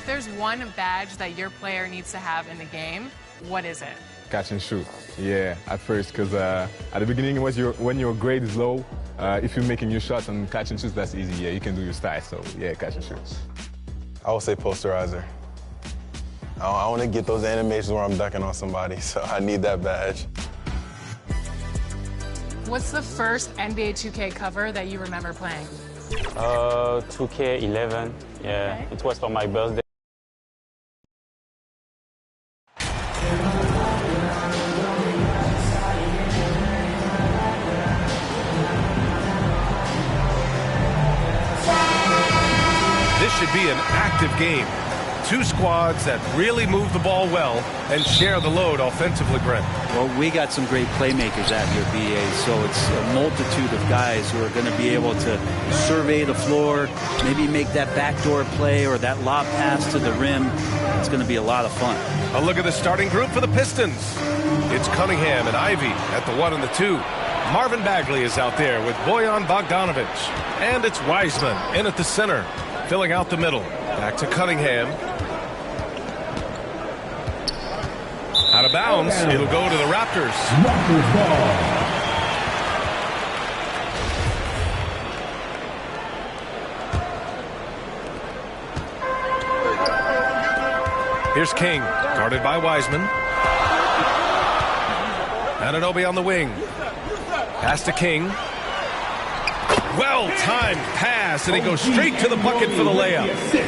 If there's one badge that your player needs to have in the game, what is it? Catch and shoot. Yeah, at first, because at the beginning, when your grade is low, if you're making your shots on catch and shoots, that's easy. Yeah, you can do your style. So yeah, catch and shoots. I would say posterizer. I want to get those animations where I'm dunking on somebody, so I need that badge. What's the first NBA 2K cover that you remember playing? 2K11. Yeah, okay. It was for my birthday. This should be an active game. Two squads that really move the ball well and share the load offensively, Brent. Well, we got some great playmakers out here, BA, so it's a multitude of guys who are going to be able to survey the floor, maybe make that backdoor play or that lob pass to the rim. It's going to be a lot of fun. A look at the starting group for the Pistons. It's Cunningham and Ivy at the 1 and the 2. Marvin Bagley is out there with Bojan Bogdanovic. And it's Wiseman in at the center, filling out the middle. Back to Cunningham. Out of bounds. It'll go to the Raptors. Raptors ball. Here's King, guarded by Wiseman. Anunoby on the wing. Pass to King. Well-timed pass, and he goes straight to the bucket for the layup.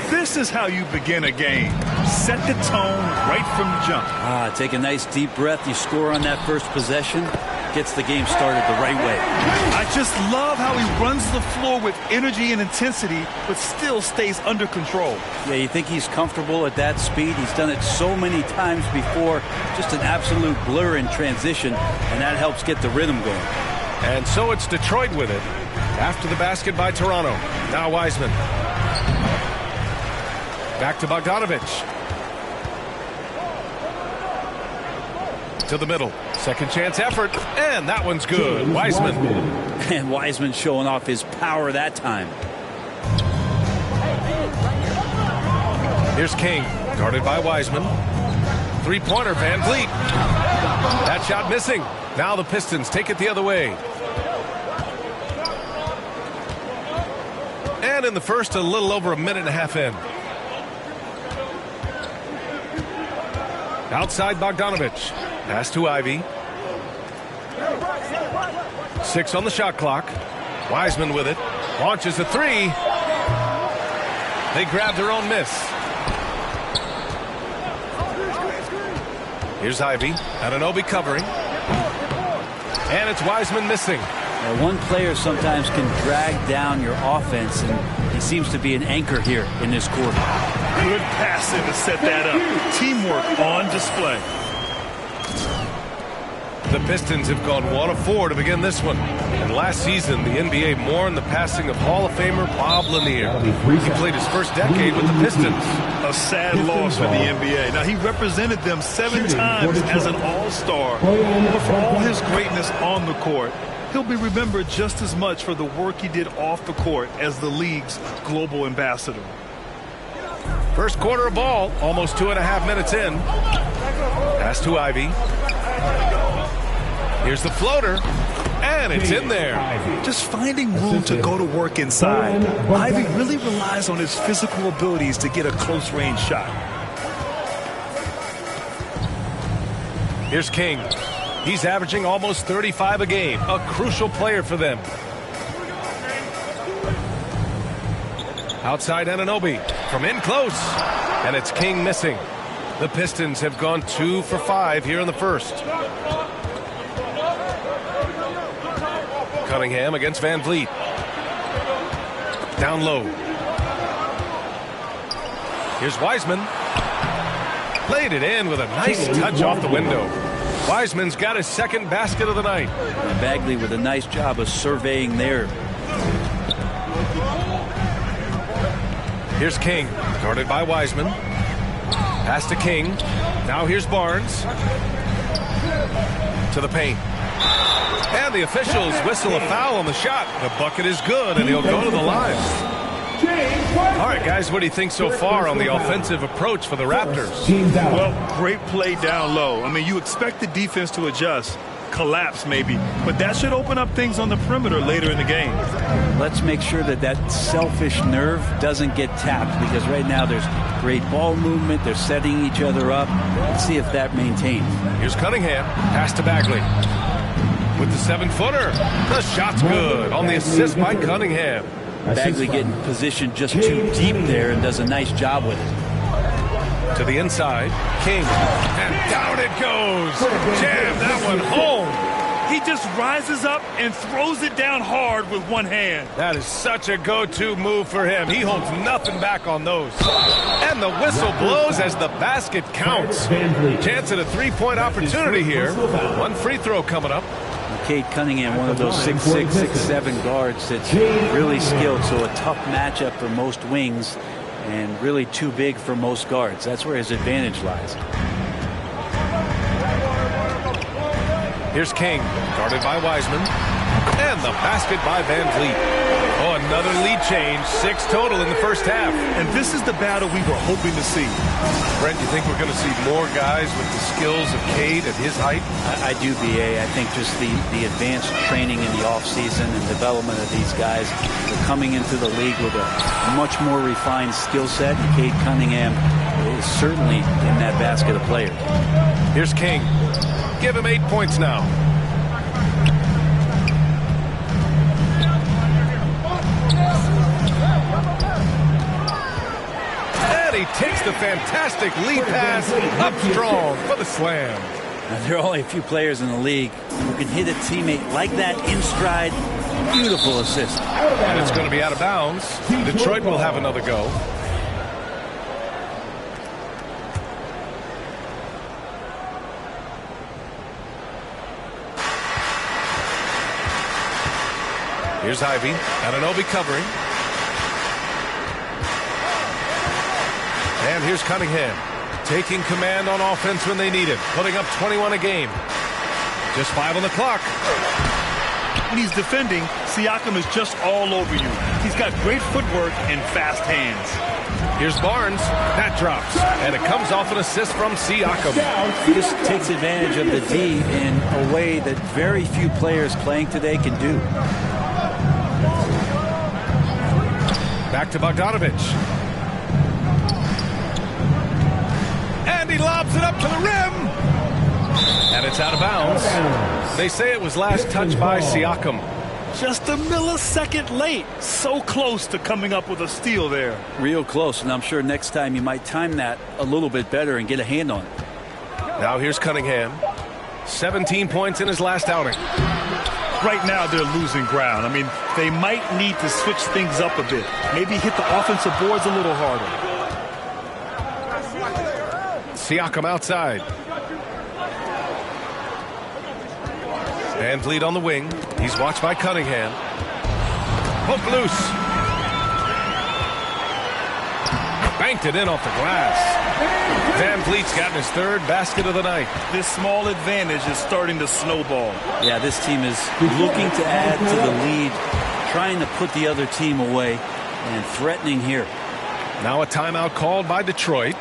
This is how you begin a game. Set the tone right from jump. Take a nice deep breath. You score on that first possession. Gets the game started the right way. I just love how he runs the floor with energy and intensity, but still stays under control. Yeah, you think he's comfortable at that speed? He's done it so many times before. Just an absolute blur in transition, and that helps get the rhythm going. And so it's Detroit with it. After the basket by Toronto. Now Wiseman. Back to Bogdanovic. To the middle. Second chance effort. And that one's good. Wiseman. And Wiseman showing off his power that time. Here's King. Guarded by Wiseman. Three-pointer, Van Vliet. That shot missing. Now the Pistons take it the other way. And in the first, a little over a minute and a half in. Outside Bogdanovic. Pass to Ivy. 6 on the shot clock. Wiseman with it. Launches a three. They grab their own miss. Here's Ivy. Anunoby covering. And it's Wiseman missing. One player sometimes can drag down your offense, and he seems to be an anchor here in this quarter. Good passing to set that up. Teamwork on display. The Pistons have gone 1 of 4 to begin this one. And last season, the NBA mourned the passing of Hall of Famer Bob Lanier. He played his first decade with the Pistons. A sad loss for the NBA. Now, he represented them 7 times as an all-star. But for all his greatness on the court, he'll be remembered just as much for the work he did off the court as the league's global ambassador. First quarter of ball, almost 2.5 minutes in. Pass to Ivy. Here's the floater, and it's in there. Just finding room to go to work inside. Ivy really relies on his physical abilities to get a close-range shot. Here's King. He's averaging almost 35 a game, a crucial player for them. Outside Anunoby from in close, and it's King missing. The Pistons have gone 2 for 5 here in the first. Cunningham against Van Vliet. Down low. Here's Wiseman. Laid it in with a nice touch off the window. Wiseman's got his second basket of the night. And Bagley with a nice job of surveying there. Here's King, guarded by Wiseman. Pass to King. Now here's Barnes. To the paint. And the officials whistle a foul on the shot. The bucket is good, and he'll go to the line. All right, guys, what do you think so far on the offensive approach for the Raptors? Well, great play down low. I mean, you expect the defense to adjust, collapse maybe, but that should open up things on the perimeter later in the game. Let's make sure that that selfish nerve doesn't get tapped, because right now there's great ball movement. They're setting each other up. Let's see if that maintains. Here's Cunningham. Pass to Bagley. With the 7-footer. The shot's good on the assist by Cunningham. Bagley getting positioned just too deep there and does a nice job with it. To the inside. King. And down it goes. Jam that one home. He just rises up and throws it down hard with one hand. That is such a go-to move for him. He holds nothing back on those. And the whistle blows as the basket counts. Chance at a three-point opportunity here. One free throw coming up. Cade Cunningham, one of those 6'6", 6'7" guards that's really skilled, so a tough matchup for most wings and really too big for most guards. That's where his advantage lies. Here's King, guarded by Wiseman. And the basket by Van Vliet. Oh, another lead change. 6 total in the first half. And this is the battle we were hoping to see. Brent, you think we're going to see more guys with the skills of Cade at his height? I do, B.A. I think just the advanced training in the offseason and development of these guys. They're coming into the league with a much more refined skill set. And Cade Cunningham is certainly in that basket of players. Here's King. Give him 8 points now. And he takes the fantastic lead pass up strong for the slam. Now, there are only a few players in the league who can hit a teammate like that in stride. Beautiful assist. And it's going to be out of bounds. Detroit will have another go. Here's Ivy. Anunoby covering. And here's Cunningham. Taking command on offense when they need it. Putting up 21 a game. Just 5 on the clock. When he's defending, Siakam is just all over you. He's got great footwork and fast hands. Here's Barnes. That drops. And it comes off an assist from Siakam. He just takes advantage of the D in a way that very few players playing today can do. Back to Bogdanovich. And he lobs it up to the rim. And it's out of bounds. They say it was last touched by Siakam. Just a millisecond late. So close to coming up with a steal there. Real close, and I'm sure next time you might time that a little bit better and get a hand on it. Now here's Cunningham. 17 points in his last outing. Right now they're losing ground. I mean, they might need to switch things up a bit. Maybe hit the offensive boards a little harder. Siakam outside. Van Vliet on the wing. He's watched by Cunningham. Hook loose. Banked it in off the glass. Van Vliet's gotten his 3rd basket of the night. This small advantage is starting to snowball. Yeah, this team is looking to add to the lead, trying to put the other team away, and threatening here. Now a timeout called by Detroit.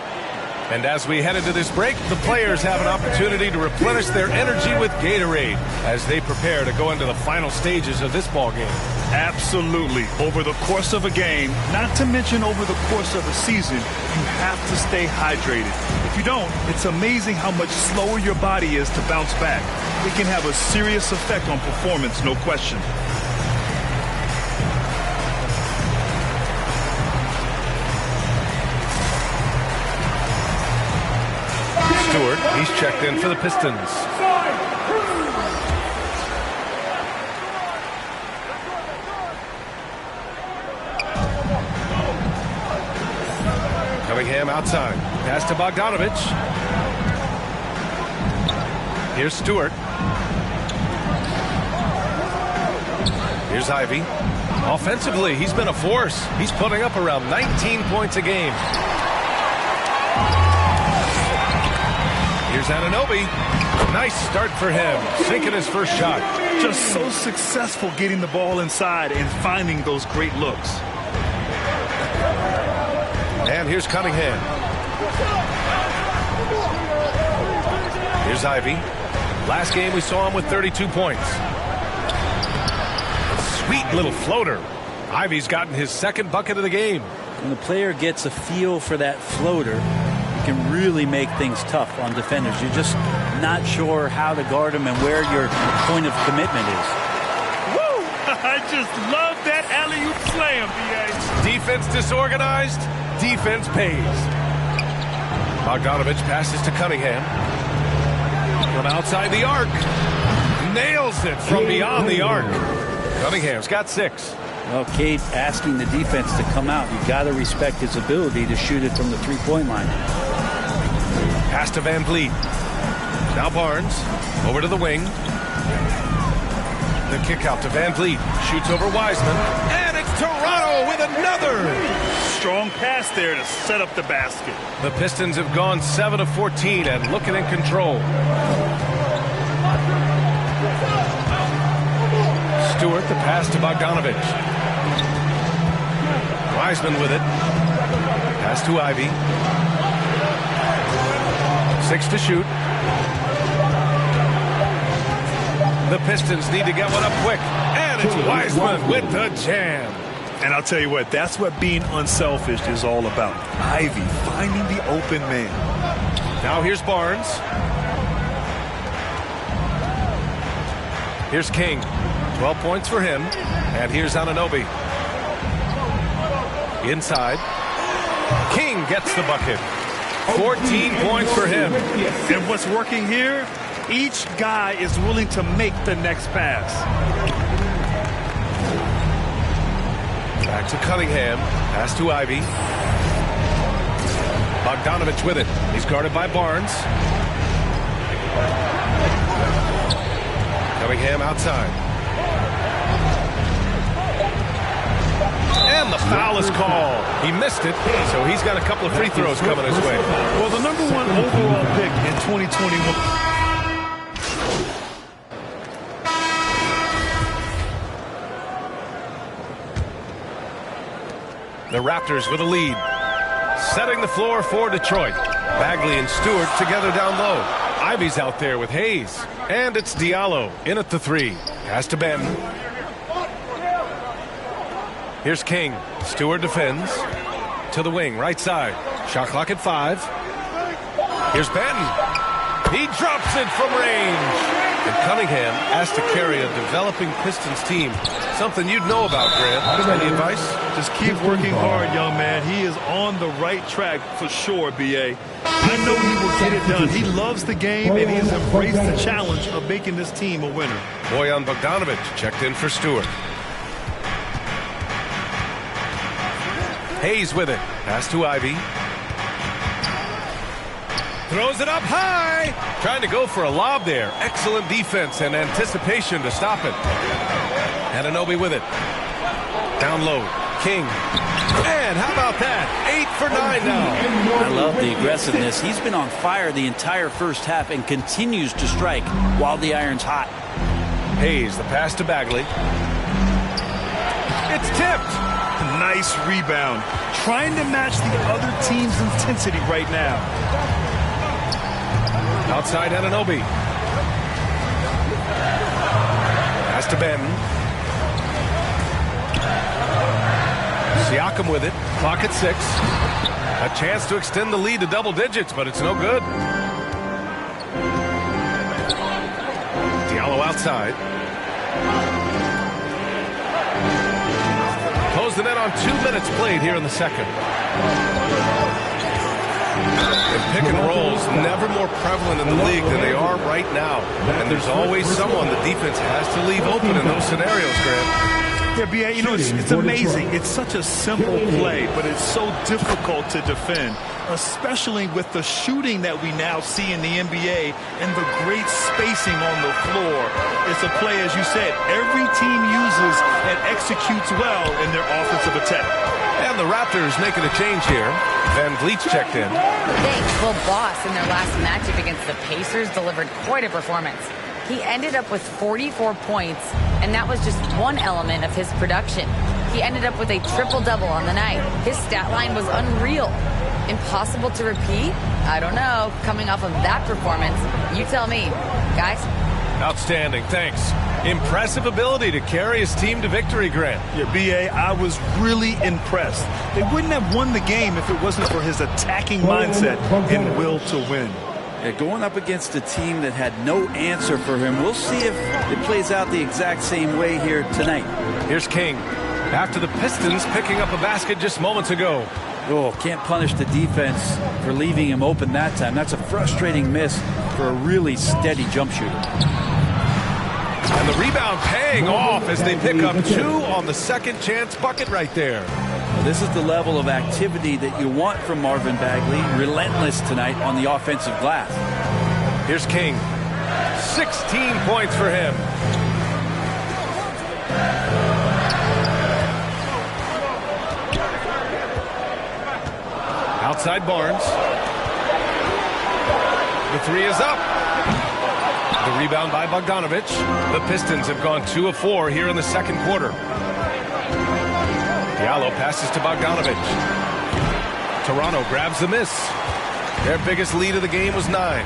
And as we head into this break, the players have an opportunity to replenish their energy with Gatorade as they prepare to go into the final stages of this ball game. Absolutely. Over the course of a game, not to mention over the course of a season, you have to stay hydrated. If you don't, it's amazing how much slower your body is to bounce back. It can have a serious effect on performance, no question. Stewart, he's checked in for the Pistons. Cunningham outside. Pass to Bogdanovich. Here's Stewart. Here's Ivy. Offensively, he's been a force. He's putting up around 19 points a game. Here's Anunoby. Nice start for him. Sinking his first shot. Just so successful getting the ball inside and finding those great looks. And here's Cunningham. Here's Ivy. Last game we saw him with 32 points. Sweet little floater. Ivy's gotten his second bucket of the game. When the player gets a feel for that floater, you can really make things tough on defenders. You're just not sure how to guard them and where your point of commitment is. Woo! I just love that alley-oop slam, B.A. Defense disorganized, defense pays. Bogdanovich passes to Cunningham. From outside the arc. Nails it from beyond the arc. Cunningham's got 6. Well, Cade asking the defense to come out. You've got to respect his ability to shoot it from the three-point line. Pass to Van Vliet. Now Barnes. Over to the wing. The kick out to Van Vliet. Shoots over Wiseman. And it's Toronto with another. Strong pass there to set up the basket. The Pistons have gone 7 of 14 and looking in control. Stewart, the pass to Bogdanovich. Wiseman with it. Pass to Ivy. 6 to shoot. The Pistons need to get one up quick. And it's Wiseman with the jam. And I'll tell you what, that's what being unselfish is all about. Ivy finding the open man. Now here's Barnes. Here's King. 12 points for him. And here's Anunoby. Inside. King gets the bucket. 14 points for him. And what's working here? Each guy is willing to make the next pass. Back to Cunningham. Pass to Ivy. Bogdanovich with it. He's guarded by Barnes. Cunningham outside. And the foul is called. He missed it, so he's got a couple of free throws coming his way. Well, the #1 overall pick in 2021. The Raptors with a lead. Setting the floor for Detroit. Bagley and Stewart together down low. Ivy's out there with Hayes. And it's Diallo in at the 3. Pass to Benton. Here's King. Stewart defends. To the wing, right side. Shot clock at 5. Here's Benton. He drops it from range. And Cunningham has to carry a developing Pistons team. Something you'd know about, Grant. Any advice? Just keep working hard, young man. He is on the right track for sure, B.A. I know he will get it done. He loves the game, and he has embraced the challenge of making this team a winner. Bojan Bogdanovich checked in for Stewart. Hayes with it. Pass to Ivy. Throws it up high. Trying to go for a lob there. Excellent defense and anticipation to stop it. Anunoby with it. Down low. King. And how about that? 8 for 9 now. I love the aggressiveness. He's been on fire the entire first half and continues to strike while the iron's hot. Hayes, the pass to Bagley. It's tipped. Nice rebound. Trying to match the other team's intensity right now. Outside Anunoby. Pass to Benton. Siakam with it. Clock at 6. A chance to extend the lead to double digits, but it's no good. Diallo outside. Close the net on 2 minutes played here in the second. And pick and rolls never more prevalent in the league than they are right now. And there's always someone the defense has to leave open in those scenarios, Grant. Yeah, B.A., you know, it's amazing. It's such a simple play, but it's so difficult to defend, especially with the shooting that we now see in the NBA and the great spacing on the floor. It's a play, as you said, every team uses and executes well in their offensive attack. And the Raptors making a change here. Van Vliet's checked in. Thanks. Well, Boss in their last matchup against the Pacers delivered quite a performance. He ended up with 44 points, and that was just one element of his production. He ended up with a triple-double on the night. His stat line was unreal. Impossible to repeat? I don't know. Coming off of that performance, you tell me. Guys? Outstanding, thanks. Impressive ability to carry his team to victory, Grant. Yeah, B.A., I was really impressed. They wouldn't have won the game if it wasn't for his attacking mindset and will to win. Yeah, going up against a team that had no answer for him. We'll see if it plays out the exact same way here tonight. Here's King. After the Pistons picking up a basket just moments ago. Oh, can't punish the defense for leaving him open that time. That's a frustrating miss for a really steady jump shooter. And the rebound paying off as they pick up 2 on the second chance bucket right there. Well, this is the level of activity that you want from Marvin Bagley. Relentless tonight on the offensive glass. Here's King. 16 points for him. Outside Barnes. The 3 is up. The rebound by Bogdanovic. The Pistons have gone 2 of 4 here in the second quarter. Diallo passes to Bogdanovic. Toronto grabs the miss. Their biggest lead of the game was 9.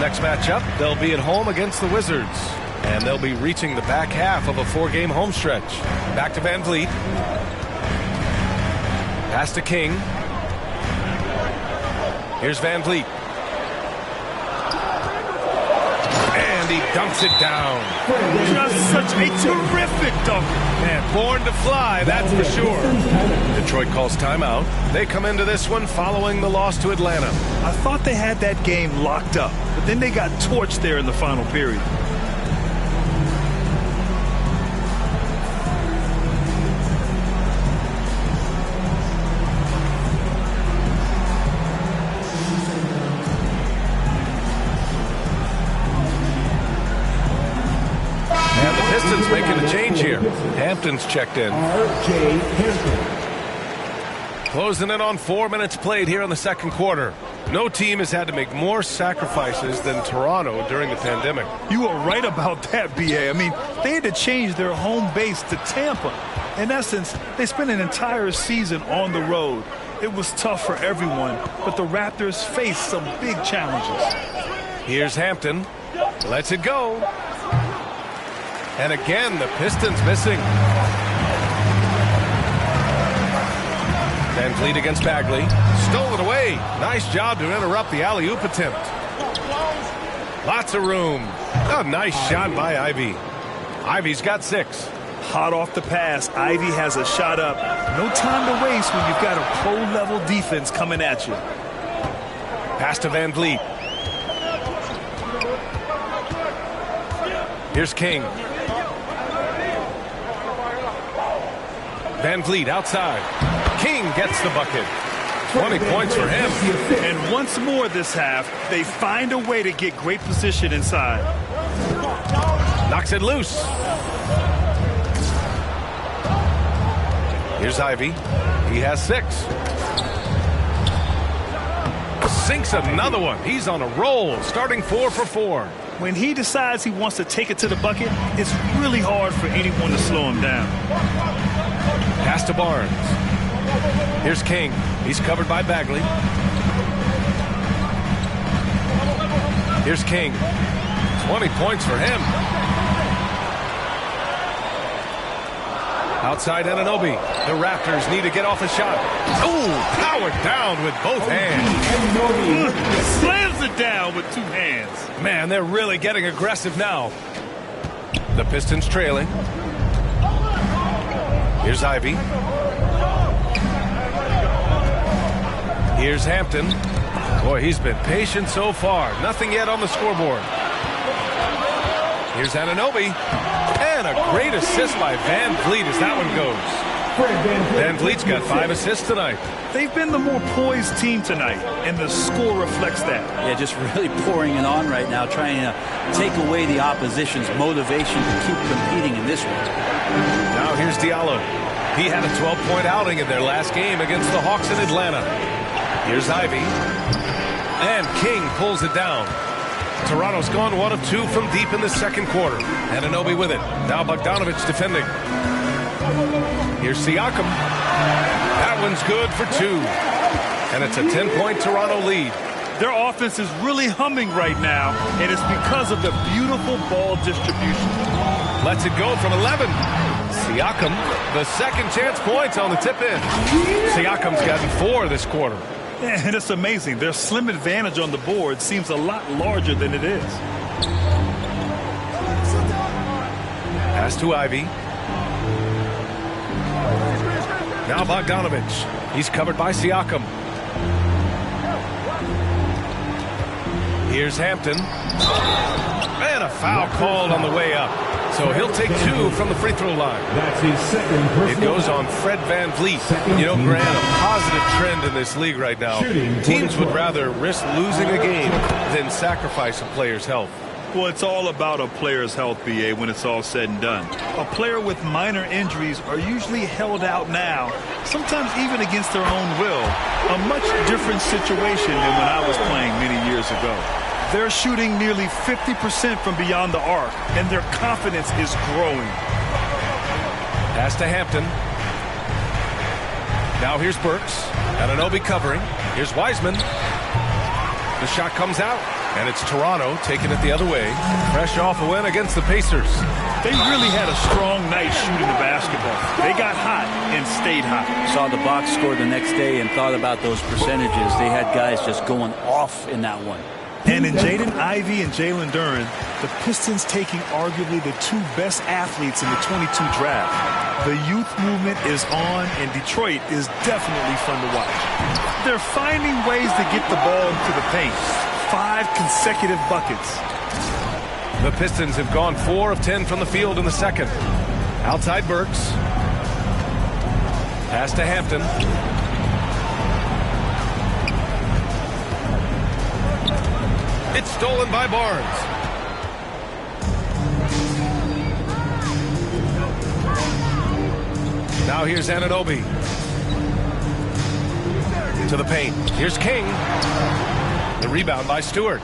Next matchup, they'll be at home against the Wizards. And they'll be reaching the back half of a 4-game home stretch. Back to Van Vliet. Pass to King. Here's Van Vliet. And he dunks it down. Just such a terrific dunk. Man, born to fly, that's for sure. Detroit calls timeout. They come into this one following the loss to Atlanta. I thought they had that game locked up, but then they got torched there in the final period. Making a change here. Hampton's checked in. Closing in on 4 minutes played here in the second quarter. No team has had to make more sacrifices than Toronto during the pandemic. You are right about that, B.A. I mean, they had to change their home base to Tampa. In essence, they spent an entire season on the road. It was tough for everyone, but the Raptors faced some big challenges. Here's Hampton. Lets it go. And again, the Pistons missing. Van Vliet against Bagley. Stolen away. Nice job to interrupt the alley-oop attempt. Lots of room. A nice shot by Ivy. Ivy's got 6. Hot off the pass, Ivy has a shot up. No time to waste when you've got a pro-level defense coming at you. Pass to Van Vliet. Here's King. Van Vliet outside. King gets the bucket. 20 points for him. And once more this half, they find a way to get great position inside. Knocks it loose. Here's Ivy. He has 6. Sinks another one. He's on a roll, starting 4 for 4. When he decides he wants to take it to the bucket, it's really hard for anyone to slow him down. Pass to Barnes. Here's King. He's covered by Bagley. Here's King. 20 points for him. Outside Anunoby. The Raptors need to get off a shot. Ooh, powered down with both hands. Slams it down with 2 hands. Man, they're really getting aggressive now. The Pistons trailing. Here's Ivy. Here's Hampton. Boy, he's been patient so far. Nothing yet on the scoreboard. Here's Anunoby. And a great assist by Van Vliet as that one goes. Van Vliet's got 5 assists tonight. They've been the more poised team tonight, and the score reflects that. Yeah, just really pouring it on right now, trying to take away the opposition's motivation to keep competing in this one. Now here's Diallo. He had a 12-point outing in their last game against the Hawks in Atlanta. Here's Ivy. And King pulls it down. Toronto's gone 1 of 2 from deep in the second quarter. Anunoby with it. Now Bogdanovic defending. Here's Siakam. That one's good for 2. And it's a 10-point Toronto lead. Their offense is really humming right now, and it's because of the beautiful ball distribution. Lets it go from 11. Siakam, the second chance points on the tip-in. Siakam's gotten 4 this quarter. Yeah, and it's amazing. Their slim advantage on the board seems a lot larger than it is. Pass to Ivy. Now Bogdanovich. He's covered by Siakam. Here's Hampton. And a foul called on the way up. So he'll take 2 from the free throw line. That's his second. It goes on Fred VanVleet. You know, Grant, a positive trend in this league right now. Teams would rather risk losing a game than sacrifice a player's health. Well, it's all about a player's health, BA, when it's all said and done. A player with minor injuries are usually held out now, sometimes even against their own will. A much different situation than when I was playing many years ago. They're shooting nearly 50% from beyond the arc, and their confidence is growing. Pass to Hampton. Now here's Burks. Anunoby covering. Here's Wiseman. The shot comes out. And it's Toronto taking it the other way. Fresh off a win against the Pacers. They really had a strong night shooting the basketball. They got hot and stayed hot. Saw the box score the next day and thought about those percentages. They had guys just going off in that one. And in Jaden Ivey and Jalen Duren, the Pistons taking arguably the 2 best athletes in the 22 draft. The youth movement is on, and Detroit is definitely fun to watch. They're finding ways to get the ball into the paint. 5 consecutive buckets. The Pistons have gone 4 of 10 from the field in the second. Outside Burks. Pass to Hampton. It's stolen by Barnes. Now here's Anunoby. To the paint. Here's King. The rebound by Stewart.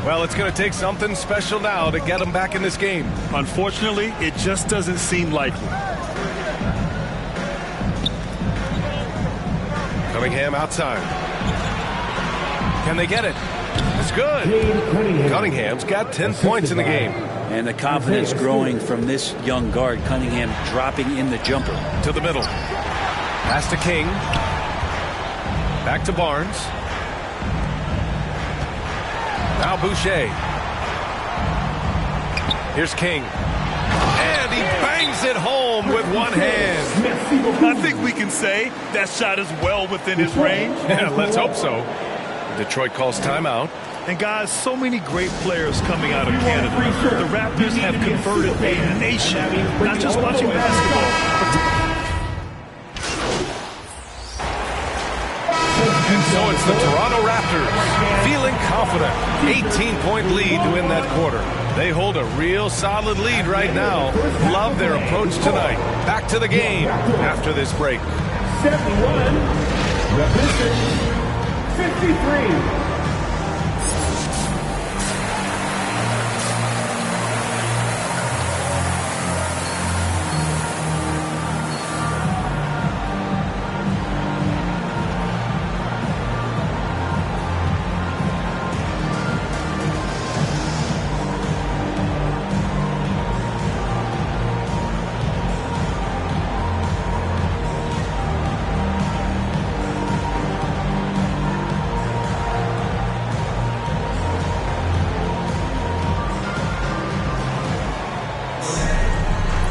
Well, it's going to take something special now to get them back in this game. Unfortunately, it just doesn't seem likely. Cunningham outside. Can they get it? It's good. Cunningham's got 10 points in the game. And the confidence growing from this young guard. Cunningham dropping in the jumper. To the middle. Pass to King. Back to Barnes. Now Boucher. Here's King. And he bangs it home with one hand. I think we can say that shot is well within his range. Yeah, let's hope so. Detroit calls timeout. And guys, so many great players coming out of Canada. The Raptors have converted a nation, not just watching basketball. So it's the Toronto Raptors feeling confident. 18-point lead to win that quarter. They hold a real solid lead right now. Love their approach tonight. Back to the game after this break. 71, the Pistons, 53.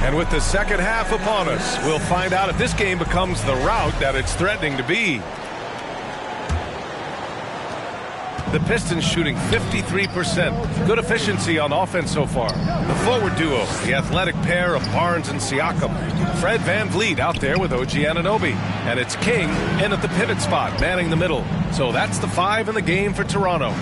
And with the second half upon us, we'll find out if this game becomes the rout that it's threatening to be. The Pistons shooting 53%. Good efficiency on offense so far. The forward duo, the athletic pair of Barnes and Siakam. Fred VanVleet out there with OG Anunoby. And it's King in at the pivot spot, manning the middle. So that's the 5 in the game for Toronto.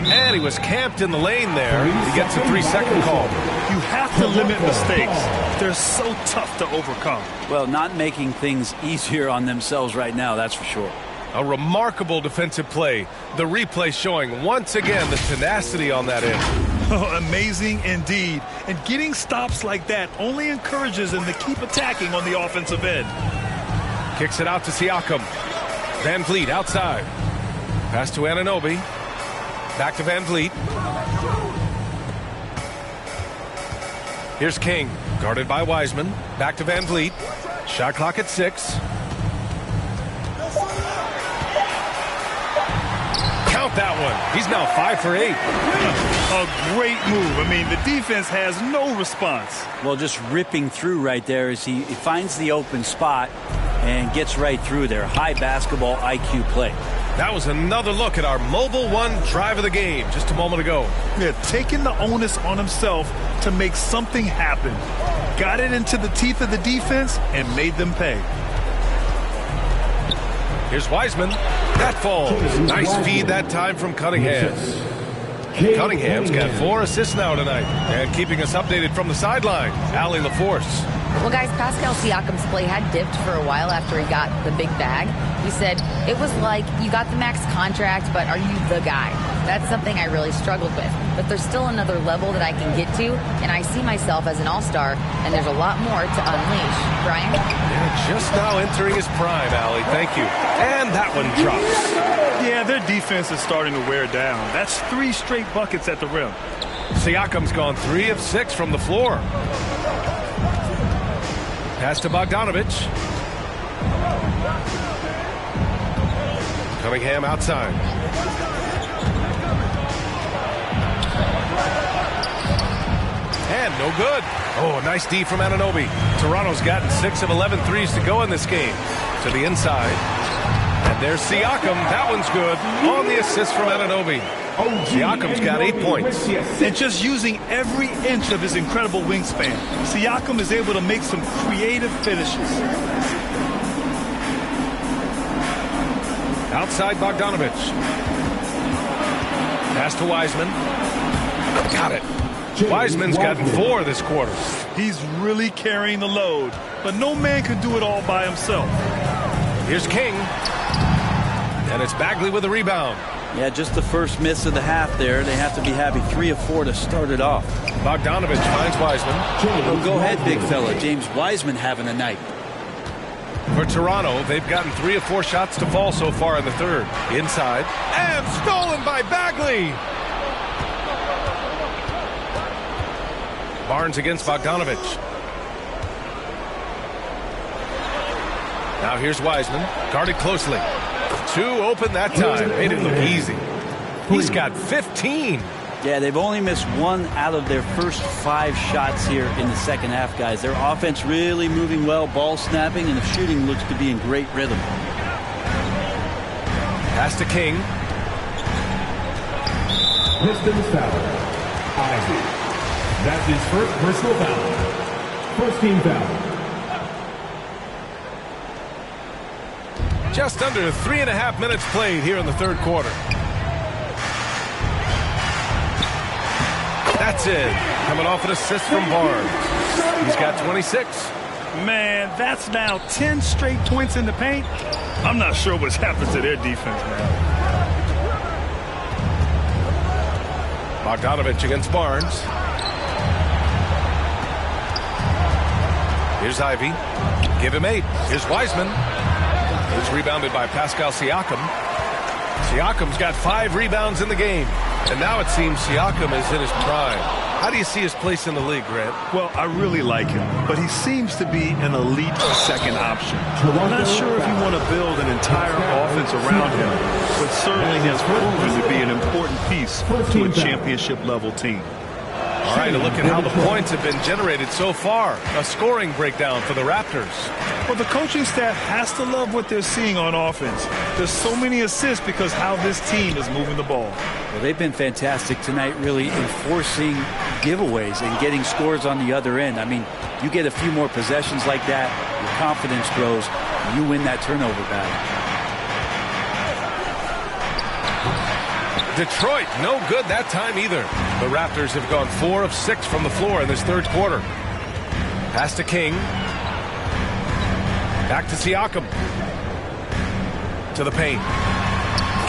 And he was camped in the lane there. He gets a 3-second call. You have to limit mistakes. They're so tough to overcome. Well, not making things easier on themselves right now, that's for sure. A remarkable defensive play. The replay showing once again the tenacity on that end. Amazing indeed. And getting stops like that only encourages them to keep attacking on the offensive end. Kicks it out to Siakam. Van Vliet outside. Pass to Anunoby. Back to Van Vliet. Here's King, guarded by Wiseman. Back to Van Vliet. Shot clock at 6. Count that one. He's now 5 for 8. A great move. I mean, the defense has no response. Well, just ripping through right there as he finds the open spot and gets right through there. High basketball IQ play. That was another look at our Mobile One drive of the game just a moment ago. Yeah, taking the onus on himself to make something happen. Got it into the teeth of the defense and made them pay. Here's Wiseman. That falls. Nice feed that time from Cunningham. Cunningham's got 4 assists now tonight. And keeping us updated from the sideline, Allie LaForce. Well, guys, Pascal Siakam's play had dipped for a while after he got the big bag. He said, it was like, you got the max contract, but are you the guy? That's something I really struggled with. But there's still another level that I can get to, and I see myself as an all-star, and there's a lot more to unleash. Brian? Yeah, just now entering his prime, Allie. Thank you. And that one drops. Yeah, their defense is starting to wear down. That's 3 straight buckets at the rim. Siakam's gone 3 of 6 from the floor. Pass to Bogdanovich. Cunningham outside. And no good. Oh, nice D from Anunoby. Toronto's gotten 6 of 11 threes to go in this game. To the inside. And there's Siakam. That one's good. On the assist from Anunoby. Siakam's got 8 points. And just using every inch of his incredible wingspan, Siakam is able to make some creative finishes. Outside Bogdanovich. Pass to Wiseman. Got it. Wiseman's gotten 4 this quarter. He's really carrying the load, but no man can do it all by himself. Here's King. And it's Bagley with the rebound. Yeah, just the first miss of the half there. They have to be happy. 3 of 4 to start it off. Bogdanovich finds Wiseman. Oh, go ahead, big fella. James Wiseman having a night. For Toronto, they've gotten 3 of 4 shots to fall so far in the third. Inside. And stolen by Bagley. Barnes against Bogdanovich. Now here's Wiseman. Guarded closely. 2 open that time. Made it look easy. He's got 15. Yeah, they've only missed 1 out of their first 5 shots here in the second half, guys. Their offense really moving well, ball snapping, and the shooting looks to be in great rhythm. Pass to King. Pistons foul. Ivy. That's his first personal foul. First team foul. Just under 3.5 minutes played here in the third quarter. That's it. Coming off an assist from Barnes. He's got 26. Man, that's now 10 straight points in the paint. I'm not sure what's happened to their defense, man. Bogdanovich against Barnes. Here's Ivy. Give him 8. Here's Wiseman. It's rebounded by Pascal Siakam. Siakam's got 5 rebounds in the game. And now it seems Siakam is in his prime. How do you see his place in the league, Grant? Well, I really like him, but he seems to be an elite second option. I'm not sure if you want to build an entire offense around him, but certainly has proven to be an important piece to a championship-level team. All right, a look at how the points have been generated so far. A scoring breakdown for the Raptors. Well, the coaching staff has to love what they're seeing on offense. There's so many assists because how this team is moving the ball. Well, they've been fantastic tonight, really enforcing giveaways and getting scores on the other end. I mean, you get a few more possessions like that, your confidence grows, you win that turnover battle. Detroit, no good that time either. The Raptors have gone 4 of 6 from the floor in this third quarter. Pass to King. Back to Siakam. To the paint.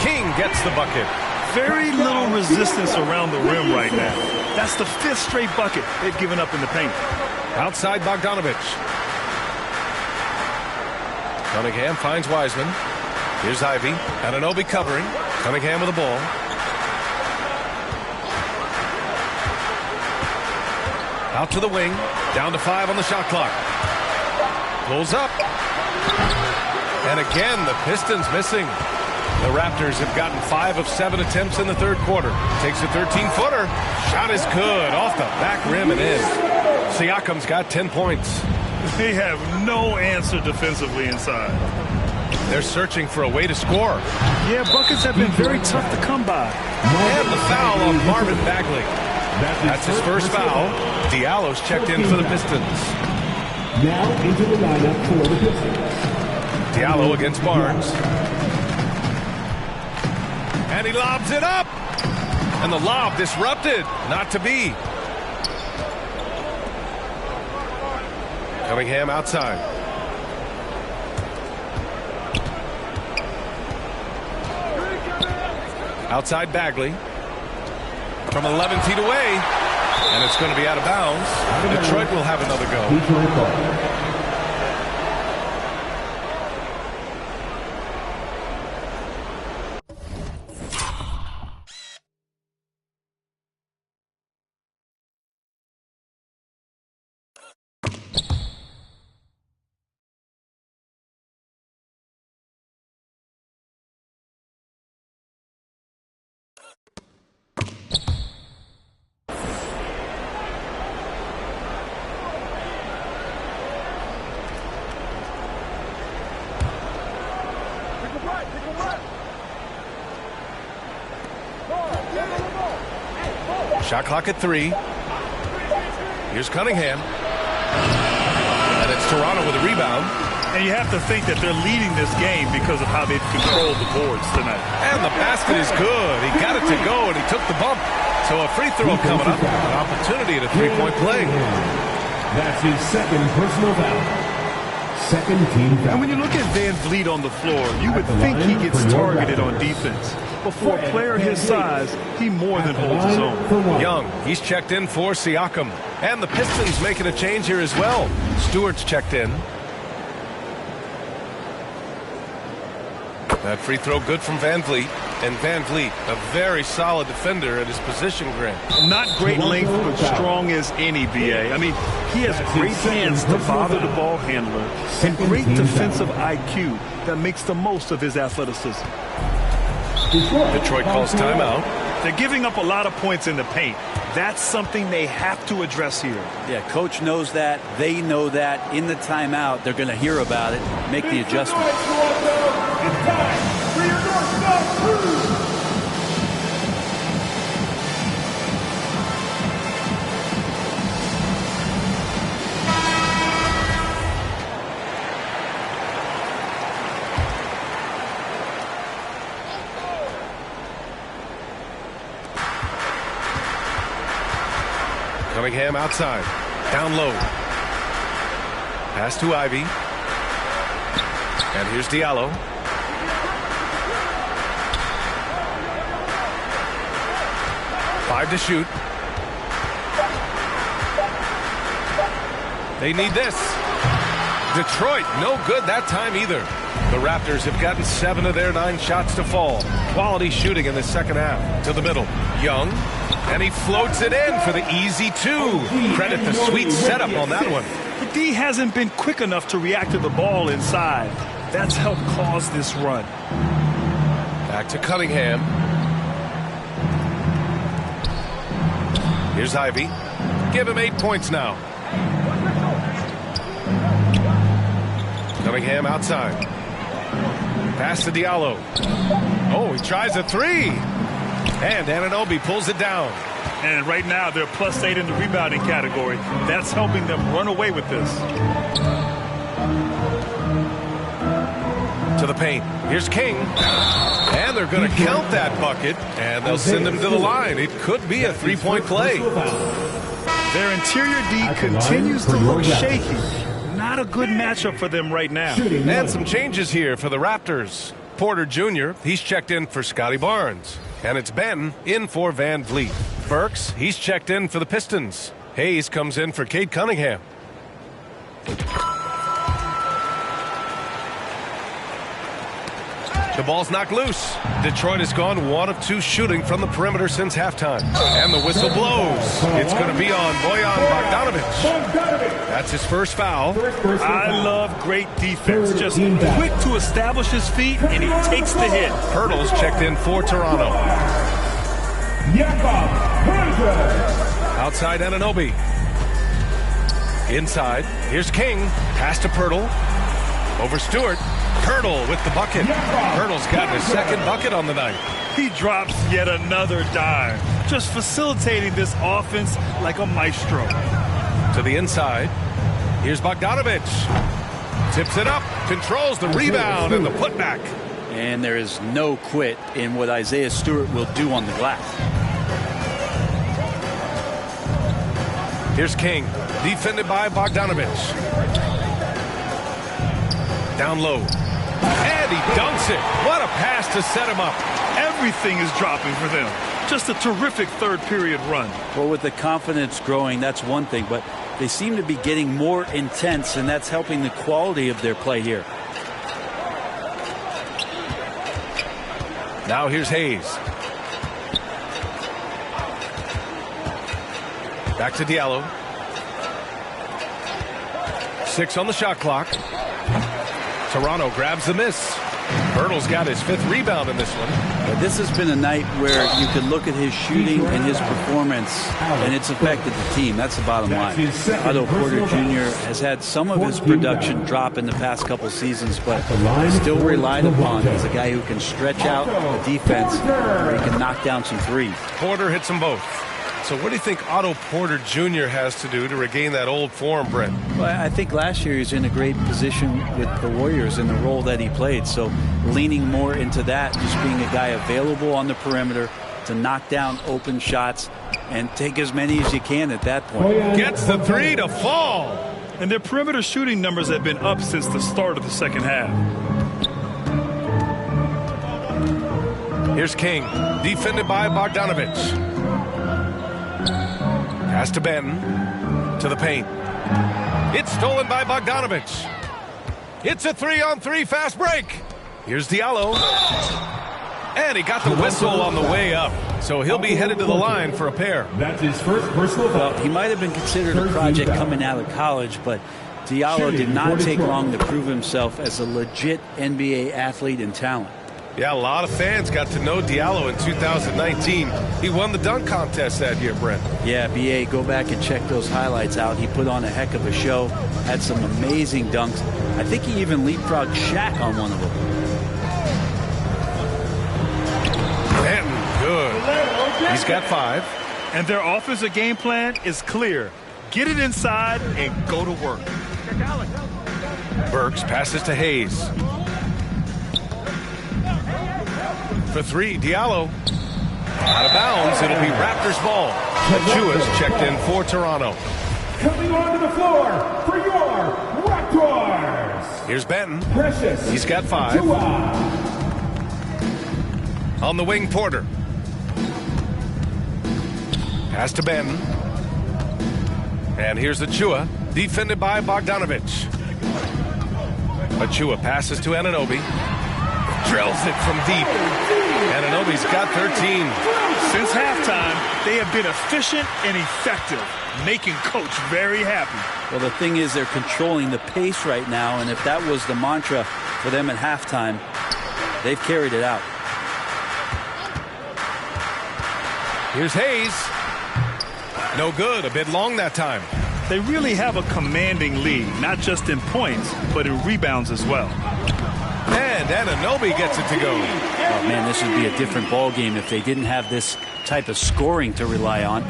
King gets the bucket. Very little resistance around the rim right now. That's the 5th straight bucket they've given up in the paint. Outside Bogdanovich. Cunningham finds Wiseman. Here's Ivy. Anunoby covering. Cunningham with the ball. Out to the wing. Down to 5 on the shot clock. Pulls up. And again, the Pistons missing. The Raptors have gotten 5 of 7 attempts in the third quarter. Takes a 13-footer. Shot is good. Off the back rim and in. Siakam's got 10 points. They have no answer defensively inside. They're searching for a way to score. Yeah, buckets have been very tough to come by. And the foul on Marvin Bagley. That's his first foul. Diallo's checked in for the Pistons. Now into the lineup for the Pistons. Diallo against Barnes. And he lobs it up. And the lob disrupted. Not to be. Cunningham outside. Outside Bagley. From 11 feet away. And it's going to be out of bounds. Detroit will have another go. Shot clock at 3. Here's Cunningham. And it's Toronto with a rebound. And you have to think that they're leading this game because of how they've controlled the boards tonight. And the basket is good. He got it to go, and he took the bump. So a free throw coming up. An opportunity at a three-point play. That's his second personal foul. Second team foul. And when you look at Van Vliet on the floor, you would think he gets targeted on defense. But for a player his size, he more than holds his own. Young, he's checked in for Siakam. And the Pistons making a change here as well. Stewart's checked in. That free throw good from Van Vliet. And Van Vliet, a very solid defender at his position, Grant. Not great length, but strong as any, BA. I mean, he has great hands to bother the ball handler and great defensive IQ that makes the most of his athleticism. Detroit calls timeout. They're giving up a lot of points in the paint. That's something they have to address here. Yeah, coach knows that. They know that. In the timeout, they're going to hear about it, make the adjustment. Cunningham outside. Down low. Pass to Ivy. And here's Diallo. Five to shoot. They need this. Detroit, no good that time either. The Raptors have gotten 7 of their 9 shots to fall. Quality shooting in the second half. To the middle. Young. And he floats it in for the easy 2. Credit the sweet setup on that one. The D hasn't been quick enough to react to the ball inside. That's helped cause this run. Back to Cunningham. Here's Ivy. Give him 8 points now. Cunningham outside. Pass to Diallo. Oh, he tries a 3. And Anunoby pulls it down. And right now, they're +8 in the rebounding category. That's helping them run away with this. To the paint. Here's King. And they're going to count that bucket. And they'll send him to the line. It could be a 3-point play. Their interior D continues to look shaky. Not a good matchup for them right now. And some changes here for the Raptors. Porter Jr., he's checked in for Scotty Barnes. And it's Ben in for Van Vliet. Burks, he's checked in for the Pistons. Hayes comes in for Cade Cunningham. The ball's knocked loose. Detroit has gone 1 of 2 shooting from the perimeter since halftime. And the whistle blows. It's going to be on Bojan Bogdanovic. That's his first foul. I love great defense. Just quick to establish his feet, and he takes the hit. Pirtle's checked in for Toronto. Outside Anunoby. Inside. Here's King. Pass to Pirtle. Over Stewart. Pirtle with the bucket. Pirtle's gotten his second bucket on the night. He drops yet another dime, just facilitating this offense like a maestro. To the inside. Here's Bogdanovic. Tips it up. Controls the rebound and the putback. And there is no quit in what Isaiah Stewart will do on the glass. Here's King. Defended by Bogdanovic. Down low. And he dunks it. What a pass to set him up. Everything is dropping for them. Just a terrific third period run. Well, with the confidence growing, that's one thing, but they seem to be getting more intense, and that's helping the quality of their play here. Now here's Hayes. Back to Diallo. 6 on the shot clock. Toronto grabs the miss. Pirtle's got his 5th rebound in this one. But this has been a night where you could look at his shooting and his performance, and it's affected the team. That's the bottom line. Otto Porter Jr. has had some of his production drop in the past couple seasons, but still relied upon as a guy who can stretch out the defense where he can knock down some threes. Porter hits them both. So what do you think Otto Porter Jr. has to do to regain that old form, Brent? Well, I think last year he was in a great position with the Warriors in the role that he played. So leaning more into that, just being a guy available on the perimeter to knock down open shots and take as many as you can at that point. Gets the 3 to fall. And their perimeter shooting numbers have been up since the start of the second half. Here's King, defended by Bogdanovic. Pass to Benton. To the paint. It's stolen by Bogdanovic. It's a 3-on-3 fast break. Here's Diallo. And he got the whistle on the way up. So he'll be headed to the line for a pair. That's his first personal foul. Well, he might have been considered a project coming out of college, but Diallo did not take long to prove himself as a legit NBA athlete and talent. Yeah, a lot of fans got to know Diallo in 2019. He won the dunk contest that year, Brent. Yeah, BA, go back and check those highlights out. He put on a heck of a show, had some amazing dunks. I think he even leapfrogged Shaq on one of them. Benton, good. He's got 5. And their offensive game plan is clear. Get it inside and go to work. Burks passes to Hayes. For 3, Diallo. Out of bounds, it'll be Raptors ball. Achua's checked in for Toronto. Coming onto the floor for your Raptors. Here's Benton. Precious. He's got 5. On the wing, Porter. Pass to Benton. And here's Achua, defended by Bogdanovic. Achua passes to Anunoby. Drills it from deep. Anunoby's got 13. Since halftime, they have been efficient and effective, making Coach very happy. Well, the thing is, they're controlling the pace right now, and if that was the mantra for them at halftime, they've carried it out. Here's Hayes. No good. A bit long that time. They really have a commanding lead, not just in points, but in rebounds as well. And Anunoby gets it to go. Oh, man, this would be a different ball game if they didn't have this type of scoring to rely on.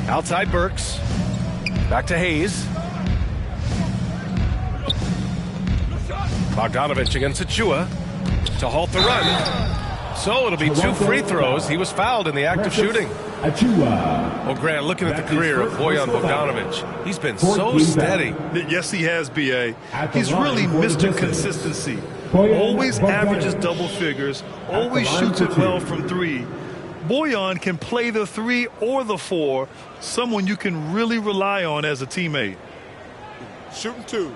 Outside Burks. Back to Hayes. Bogdanovic against Achua to halt the run. So it'll be 2 free throws. He was fouled in the act of shooting. Achua. Well, Grant, looking at the career of Bojan Bogdanovic, he's been so steady. Yes, he has, B.A. He's really Mr. Consistency. Always averages double figures, always shoots it well from 3. Bojan can play the 3 or the 4, someone you can really rely on as a teammate. Shooting 2.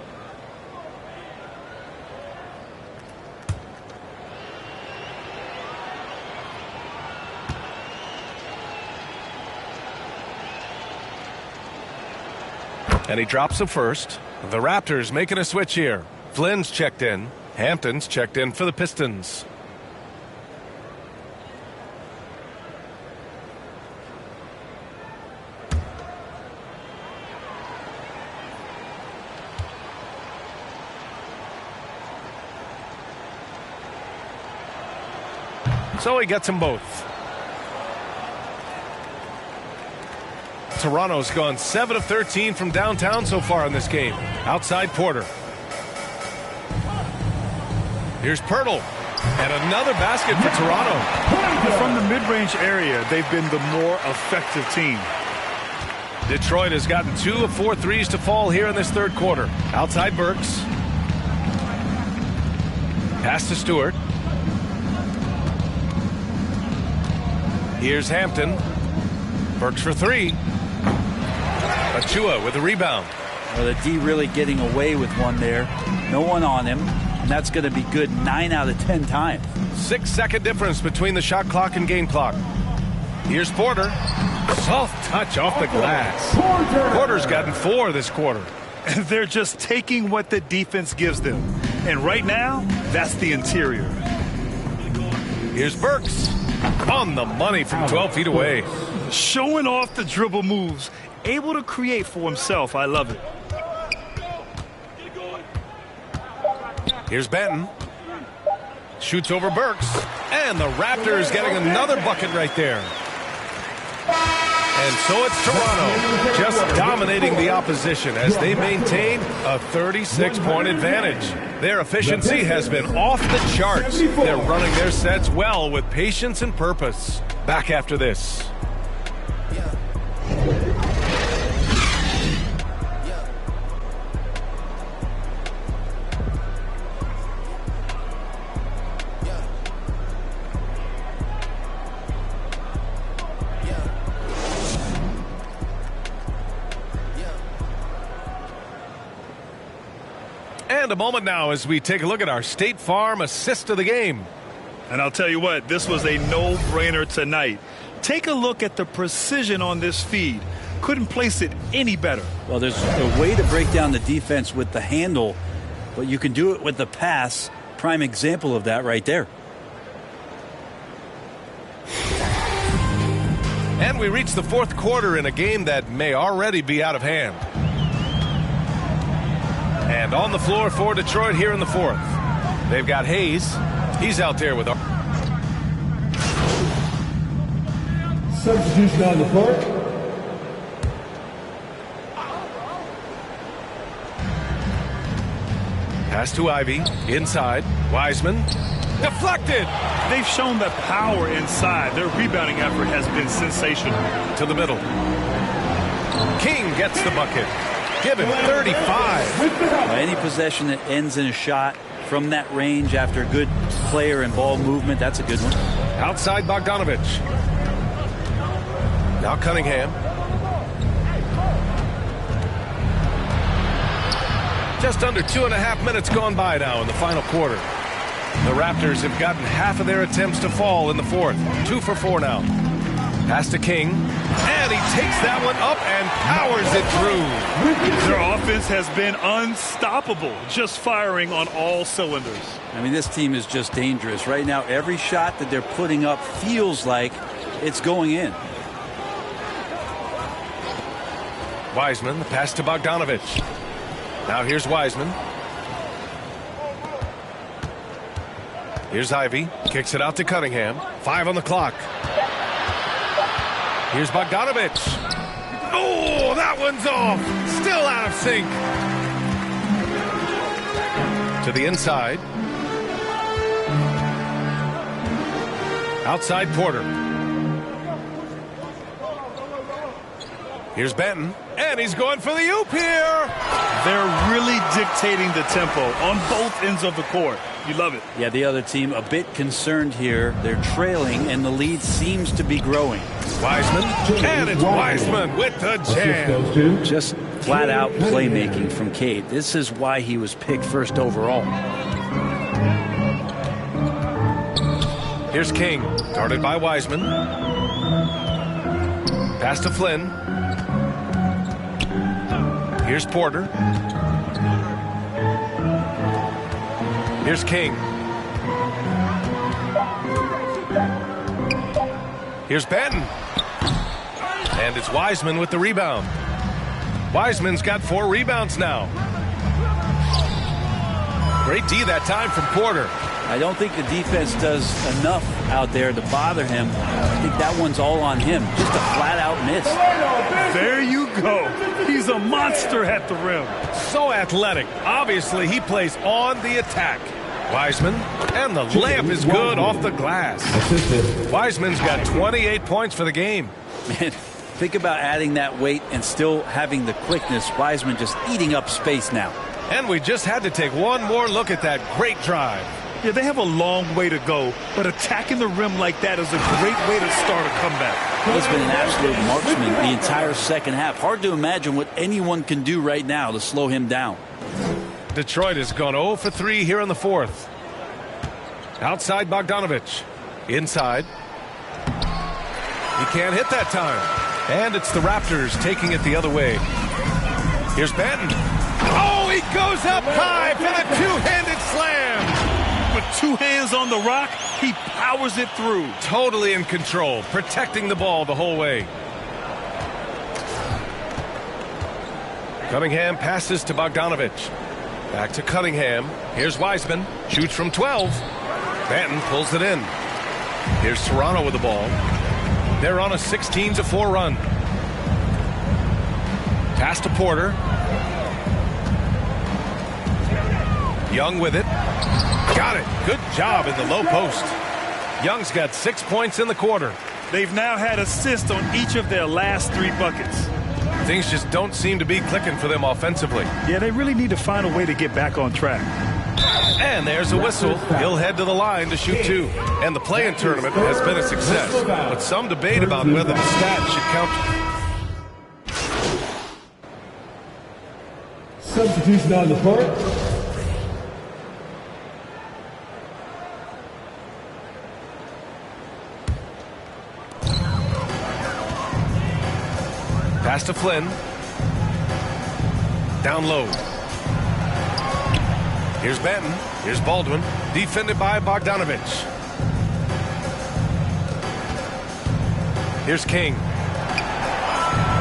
And he drops a first. The Raptors making a switch here. Flynn's checked in. Hampton's checked in for the Pistons. So he gets them both. Toronto's gone 7 of 13 from downtown so far in this game. Outside Porter. Here's Pirtle. And another basket for Toronto. From the mid-range area, they've been the more effective team. Detroit has gotten 2 of 4 threes to fall here in this third quarter. Outside Burks. Pass to Stewart. Here's Hampton. Burks for 3. Achua with a rebound. Well, the D really getting away with one there. No one on him. And that's going to be good 9 out of 10 times. 6-second difference between the shot clock and game clock. Here's Porter. Soft touch off the glass. Porter's gotten 4 this quarter. They're just taking what the defense gives them. And right now, that's the interior. Here's Burks. On the money from 12 feet away. Showing off the dribble moves. Able to create for himself. I love it. Here's Benton. Shoots over Burks. And the Raptors getting another bucket right there. And so it's Toronto just dominating the opposition as they maintain a 36-point advantage. Their efficiency has been off the charts. They're running their sets well with patience and purpose. Back after this. And a moment now as we take a look at our State Farm assist of the game. And I'll tell you what, this was a no-brainer tonight. Take a look at the precision on this feed. Couldn't place it any better. Well, there's a way to break down the defense with the handle, but you can do it with the pass. Prime example of that right there. And we reach the fourth quarter in a game that may already be out of hand. And on the floor for Detroit here in the fourth. They've got Hayes. He's out there with... Substitution on the court. Pass to Ivy. Inside. Wiseman. Deflected. They've shown that power inside. Their rebounding effort has been sensational. To the middle. King gets the bucket. Give him 35. Any possession that ends in a shot from that range after good player and ball movement, that's a good one. Outside Bogdanovich. Now Cunningham. Just under 2.5 minutes gone by now in the final quarter. The Raptors have gotten half of their attempts to fall in the fourth. 2 for 4 now. Pass to King. And he takes that one up and powers it through. Their offense has been unstoppable, just firing on all cylinders. I mean, this team is just dangerous. Right now, every shot that they're putting up feels like it's going in. Wiseman, the pass to Bogdanovich. Now here's Wiseman. Here's Ivy. Kicks it out to Cunningham. 5 on the clock. Here's Bogdanovich. Oh, that one's off. Still out of sync. To the inside. Outside Porter. Here's Benton. And he's going for the oop here. They're really dictating the tempo on both ends of the court. You love it. Yeah, the other team a bit concerned here. They're trailing, and the lead seems to be growing. Wiseman, and it's Wiseman with the jam. Just flat-out playmaking from Cade. This is why he was picked first overall. Here's King, guarded by Wiseman. Pass to Flynn. Here's Porter. Here's King. Here's Benton. And it's Wiseman with the rebound. Wiseman's got 4 rebounds now. Great D that time from Porter. I don't think the defense does enough out there to bother him. I think that one's all on him. Just a flat-out miss. There you go. He's a monster at the rim. So athletic. Obviously, he plays on the attack. Wiseman, and the layup is good off the glass. Wiseman's got 28 points for the game. Man, think about adding that weight and still having the quickness. Wiseman just eating up space now. And we just had to take one more look at that great drive. Yeah, they have a long way to go, but attacking the rim like that is a great way to start a comeback. He's been an absolute marksman the entire second half. Hard to imagine what anyone can do right now to slow him down. Detroit has gone 0 for 3 here in the fourth. Outside Bogdanovich. Inside. He can't hit that time. And it's the Raptors taking it the other way. Here's Benton. Oh, he goes up high for the two-handed slam. With 2 hands on the rock, he powers it through. Totally in control, protecting the ball the whole way. Cunningham passes to Bogdanovich. Back to Cunningham. Here's Wiseman. Shoots from 12. Benton pulls it in. Here's Toronto with the ball. They're on a 16-4 run. Pass to Porter. Young with it. Got it. Good job in the low post. Young's got 6 points in the quarter. They've now had assists on each of their last 3 buckets. Things just don't seem to be clicking for them offensively. Yeah, they really need to find a way to get back on track. And there's a whistle. He'll head to the line to shoot 2. And the play-in tournament has been a success. But some debate about whether the stat should count. Substitution on the court. Pass to Flynn. Down low. Here's Benton. Here's Baldwin. Defended by Bogdanovich. Here's King.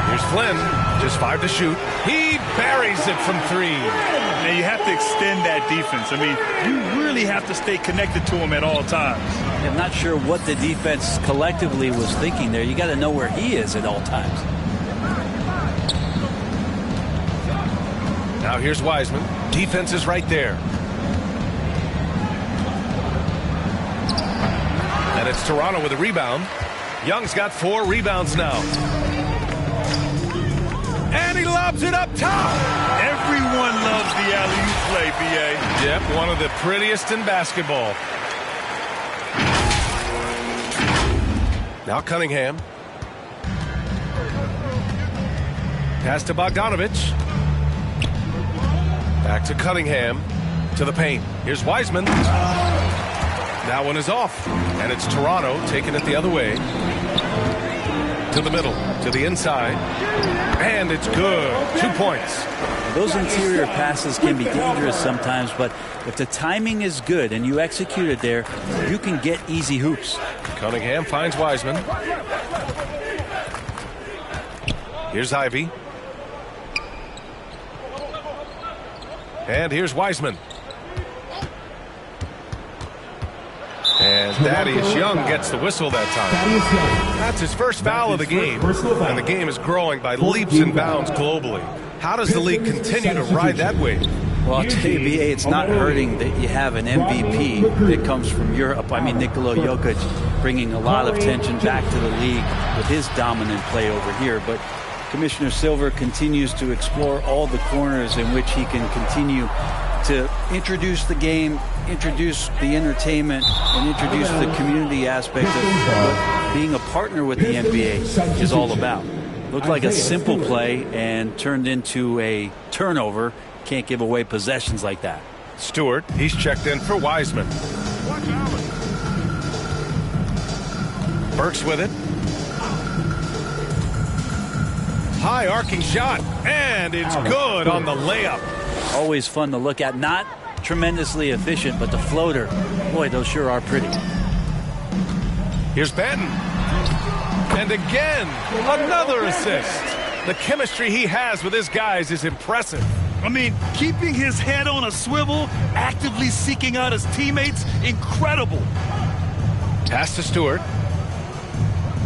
Here's Flynn. Just 5 to shoot. He buries it from 3. And you have to extend that defense. I mean, you really have to stay connected to him at all times. I'm not sure what the defense collectively was thinking there. You got to know where he is at all times. Now here's Wiseman. Defense is right there. And it's Toronto with a rebound. Young's got 4 rebounds now. And he lobs it up top. Everyone loves the alley-oop play, B.A. Yep, one of the prettiest in basketball. Now Cunningham. Pass to Bogdanovich. Back to Cunningham. To the paint. Here's Wiseman. That one is off. And it's Toronto taking it the other way. To the middle. To the inside. And it's good. 2 points. Those interior passes can be dangerous sometimes, but if the timing is good and you execute it there, you can get easy hoops. Cunningham finds Wiseman. Here's Ivy. And here's Wiseman. And Thaddeus Young gets the whistle that time. That's his first foul of the game. And the game is growing by leaps and bounds globally. How does the league continue to ride that wave? Well, I'll tell you, BA, it's not hurting that you have an MVP that comes from Europe. I mean, Nikola Jokic bringing a lot of attention back to the league with his dominant play over here. But Commissioner Silver continues to explore all the corners in which he can continue to introduce the game, introduce the entertainment, and introduce the community aspect of what being a partner with the NBA is all about. Looked like a simple play and turned into a turnover. Can't give away possessions like that. Stewart, he's checked in for Wiseman. Burks with it. High arcing shot, and it's good on the layup. Always fun to look at. Not tremendously efficient, but the floater, boy, those sure are pretty. Here's Benton. And again, another assist. The chemistry he has with his guys is impressive. I mean, keeping his head on a swivel, actively seeking out his teammates, incredible. Pass to Stewart.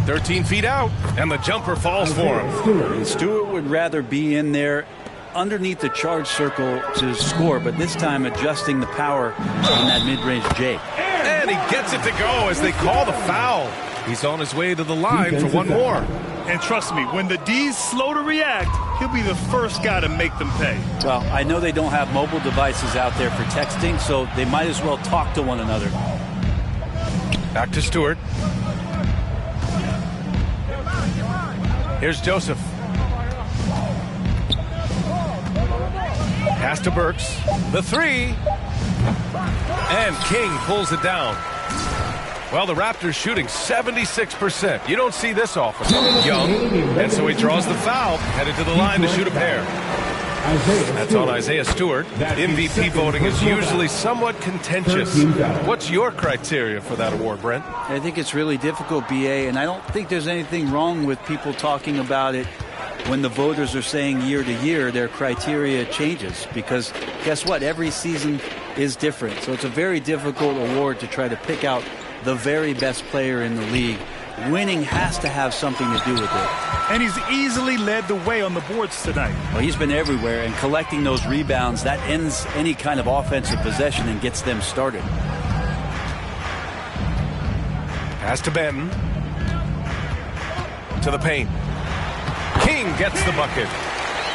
13 feet out, and the jumper falls for him. And Stewart would rather be in there underneath the charge circle to score, but this time adjusting the power on that mid-range J. And he gets it to go as they call the foul. He's on his way to the line for one more. And trust me, when the D's slow to react, he'll be the first guy to make them pay. Well, I know they don't have mobile devices out there for texting, so they might as well talk to one another. Back to Stewart. Here's Joseph. Pass to Burks. The three. And King pulls it down. Well, the Raptors shooting 76%. You don't see this often. Young. And so he draws the foul, headed to the line to shoot a pair. That's on Isaiah Stewart. MVP voting is usually somewhat contentious. What's your criteria for that award, Brent? I think it's really difficult, BA, and I don't think there's anything wrong with people talking about it when the voters are saying year to year their criteria changes, because guess what? Every season is different. So it's a very difficult award to try to pick out the very best player in the league. Winning has to have something to do with it. And he's easily led the way on the boards tonight. Well, he's been everywhere, and collecting those rebounds, that ends any kind of offensive possession and gets them started. Pass to Benton. To the paint. King gets the bucket.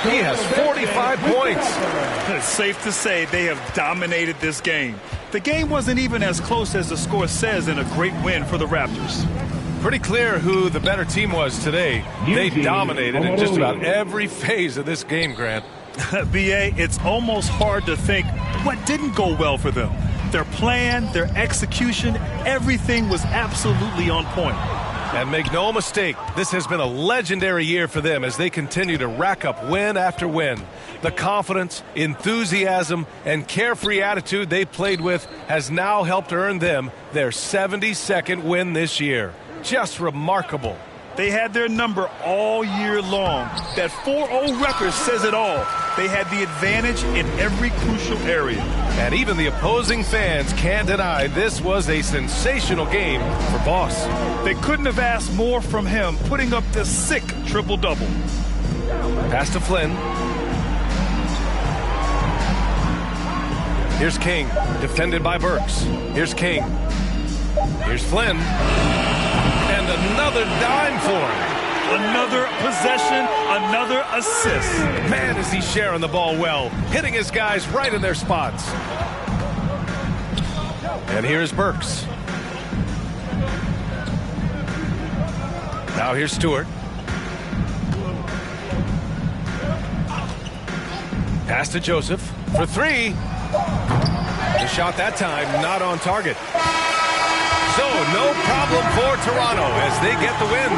He has 45 points. It's safe to say they have dominated this game. The game wasn't even as close as the score says in a great win for the Raptors. Pretty clear who the better team was today. They dominated in just about every phase of this game, Grant. BA, it's almost hard to think what didn't go well for them. Their plan, their execution, everything was absolutely on point. And make no mistake, this has been a legendary year for them as they continue to rack up win after win. The confidence, enthusiasm, and carefree attitude they played with has now helped earn them their 72nd win this year. Just remarkable. They had their number all year long. That 4-0 record says it all. They had the advantage in every crucial area. And even the opposing fans can't deny this was a sensational game for Boss. They couldn't have asked more from him, putting up this sick triple-double. Pass to Flynn. Here's King, defended by Burks. Here's King. Here's Flynn. And another dime for him. Another possession, another assist. Man, is he sharing the ball well, hitting his guys right in their spots. And here's Burks. Now here's Stewart. Pass to Joseph for three. The shot that time not on target. So no problem for Toronto as they get the win,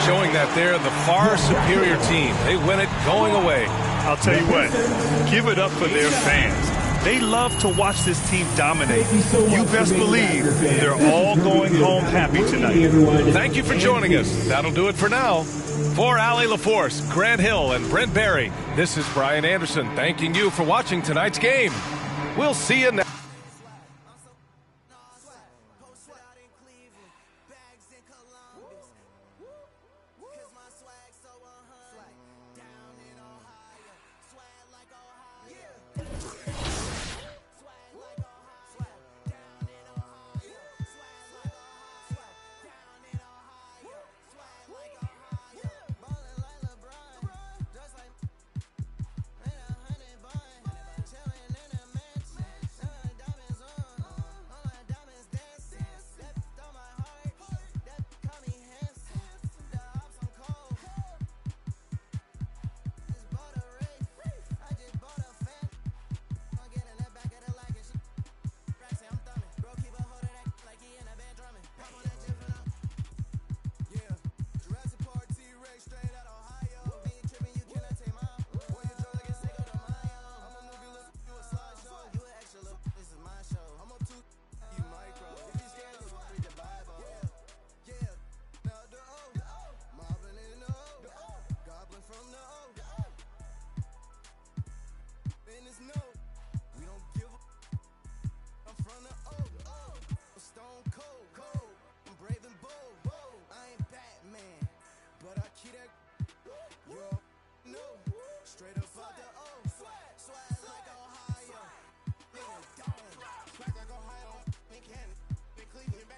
showing that they're the far superior team. They win it going away. I'll tell you what, give it up for their fans. They love to watch this team dominate. You best believe they're all going home happy tonight. Thank you for joining us. That'll do it for now. For Allie LaForce, Grant Hill, and Brent Barry, this is Brian Anderson thanking you for watching tonight's game. We'll see you next.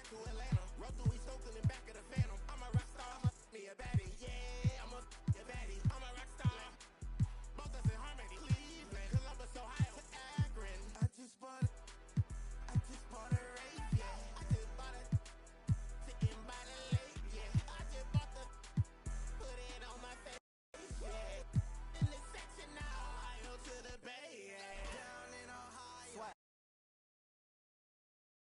to Atlanta.